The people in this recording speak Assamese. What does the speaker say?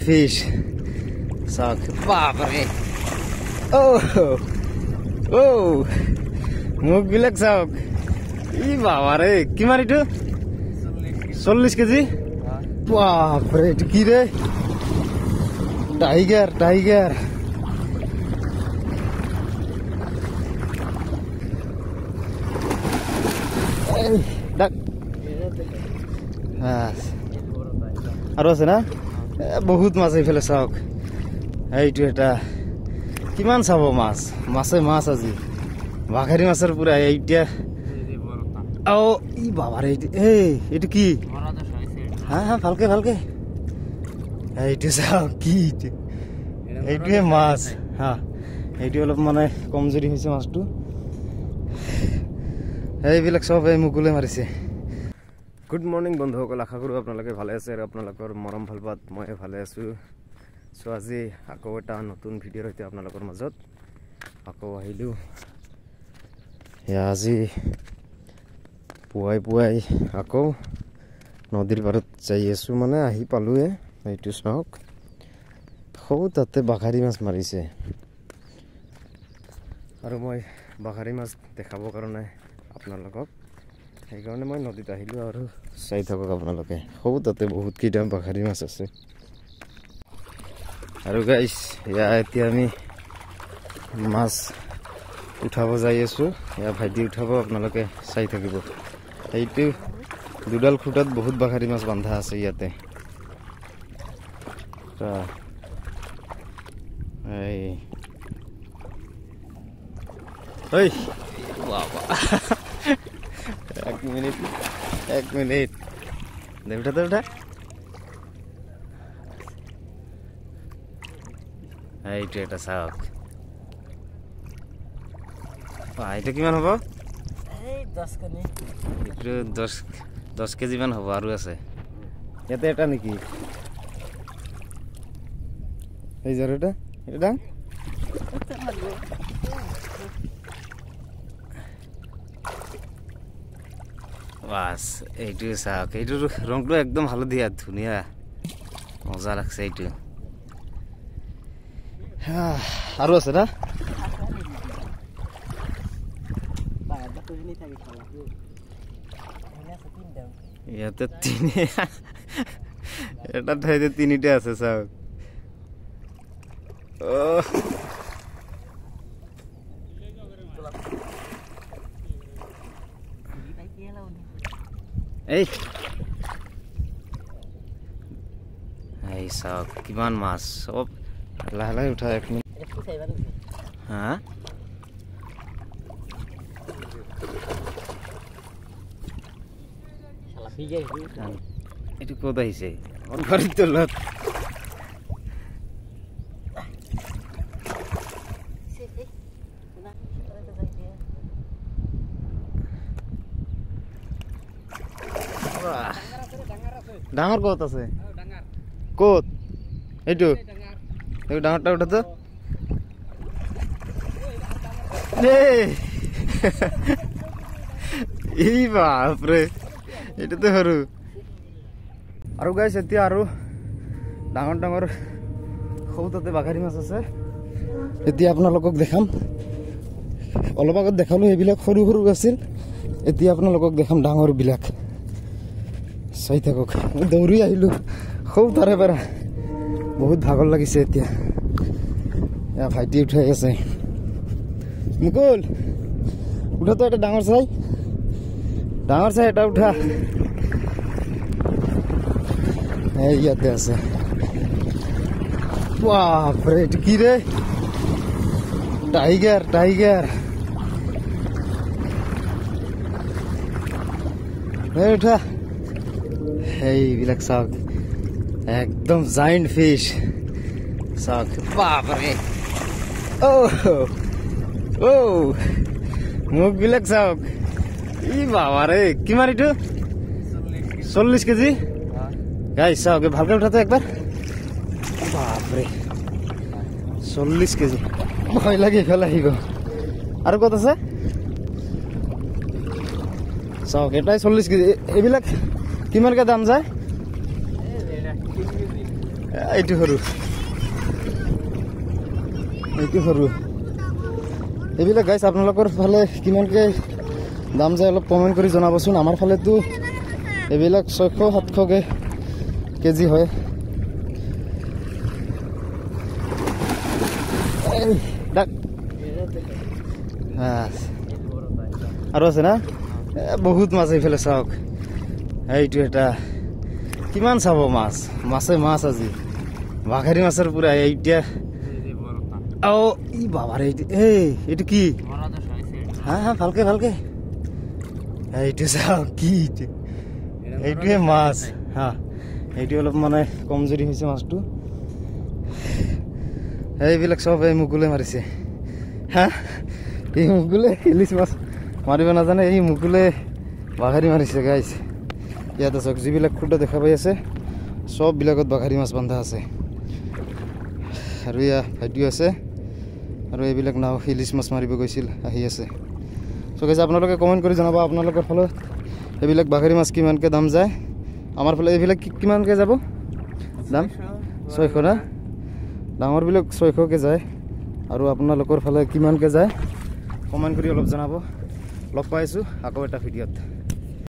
ফিশ চাওক বাপৰে ও মুখ বিলাক চাওক ই বাবাৰে কিমান এইটো 40 কেজি বাপৰে এইটো কি ৰে টাইগাৰ টাইগাৰ আৰু আছে না বহুত মাছ এইফালে চাওক এইটো এটা কিমান চাব মাছ মাছে মাছ আজি বাঘাৰী মাছৰ পুৰা এইটা ই বাবাৰে এইটো কি হা হা ভালকে ভালকে এইটো চাওক কি এইটোৱে মাছ হা এইটো অলপ মানে কমজুৰি হৈছে মাছটো এইবিলাক সব এই মুকুলে মাৰিছে গুড মৰ্নিং বন্ধুসকল আশা কৰোঁ আপোনালোকে ভালে আছে আৰু আপোনালোকৰ মৰম ভাল পাত মই ভালে আছোঁ সো আজি আকৌ এটা নতুন ভিডিঅ'ৰ সৈতে আপোনালোকৰ মাজত আকৌ আহিলোঁ আজি পুৱাই আকৌ নদীৰ পাৰত যাই আছোঁ মানে আহি পালোঁৱে এইটো চাওক সৌ তাতে বাঘাৰী মাছ মাৰিছে আৰু মই বাঘাৰী মাছ দেখাবৰ কাৰণে আপোনালোকক সেইকাৰণে মই নদীত আহিলোঁ আৰু চাই থাকক আপোনালোকে সৌ তাতে বহুতকেইটা বাঘাৰী মাছ আছে আৰু গাইছ এতিয়া আমি মাছ উঠাব যাই আছোঁ ভাইটি উঠাব আপোনালোকে চাই থাকিব এইটো দুডাল খুঁটাত বহুত বাঘাৰী মাছ বান্ধা আছে ইয়াতে এক মিনিট উঠা এইটো এটা চাওক এইটো কিমান হ'ব এইটো 10 কেজি মান হ'ব আৰু আছে ইয়াতে এটা নেকি এই যাৰ এটা দাম বাস এইটো চাওক এইটোৰ ৰংটো একদম হালধীয়া ধুনীয়া মজা লাগছে এইটো আৰু আছে না ইয়াতে এটা ঠাইতে তিনিটা আছে চাওক এই চাওক কিমান মাছ সব লাহে লাহে উঠা এক মিনিট হা এইটো ক'ত আহিছে ঘৰৰ তলত ডাঙৰ ক'ত আছে ক'ত এইটো ডাঙৰটা উঠাতো এই বাপৰে এইটোতো সৰু আৰু গাইছ এতিয়া আৰু ডাঙৰ সৌ তাতে বাঘাৰী মাছ আছে এতিয়া আপোনালোকক দেখাম অলপ আগত দেখালো সেইবিলাক সৰু সৰু আছিল এতিয়া আপোনালোকক দেখাম ডাঙৰবিলাক চাই থাকক মই দৌৰি আহিলোঁ সৌ তাৰে পৰা বহুত ভাগৰ লাগিছে এতিয়া ভাইটি উঠাই আছে মুকুল উঠাতো এটা ডাঙৰ চাই এটা উঠা এই ইয়াতে আছে বাপৰে এইটো কি ৰে টাইগাৰ উঠা এইবিলাক চাওক একদম জাইণ্ট ফিশ চাওক বাপৰে মুখ বিলাক চাওক ই বাবাৰে কিমান এইটো 40 কেজি গাইছ চাওক ভালকে উঠাতো একবাৰ বাপৰে 40 কেজি ভয় লাগে ইফালে আহিব আৰু ক'ত আছে চাওক এটাই 40 কেজি এইবিলাক কিমানকে দাম যায় এইটো সৰু এইবিলাক গাইছ আপোনালোকৰ ফালে কিমানকৈ দাম যায় অলপ কমেণ্ট কৰি জনাবচোন। আমাৰ ফালেতো এইবিলাক 600-700কৈ কেজি হয়। আৰু আছে না বহুত মাছ এইফালে চাওক। এইটো এটা কিমান চাব মাছ মাছ আজি বাঘাৰী মাছৰ পুৰা এতিয়া ই বাবাৰে এইটো কি হা ভালকে এইটো চাওক কি এইটোৱে মাছ হা। এইটো অলপ মানে কমজুৰি হৈছে মাছটো। এইবিলাক চব এই মুকুলে মাৰিছে হা। এই মুকুলে ইলিছ মাছ মাৰিব নাজানে, এই মুকুলে বাঘাৰী মাৰিছে গাইছ। ইয়াতে চাওক যিবিলাক খুটা দেখা পাই আছে চববিলাকত বাঘাৰী মাছ বন্ধা আছে। আৰু এয়া ভাইটিও আছে আৰু এইবিলাক নাও ইলিছ মাছ মাৰিব গৈছিল আহি আছে। চ' গাইছ আপোনালোকে কমেণ্ট কৰি জনাব আপোনালোকৰ ফালত এইবিলাক বাঘাৰী মাছ কিমানকৈ দাম যায়। আমাৰ ফালে এইবিলাক কিমানকৈ যাব দাম? 600 না? ডাঙৰবিলাক 600কৈ যায়। আৰু আপোনালোকৰ ফালে কিমানকৈ যায় কমেণ্ট কৰি অলপ জনাব। লগ পাইছোঁ আকৌ এটা ভিডিঅ'ত।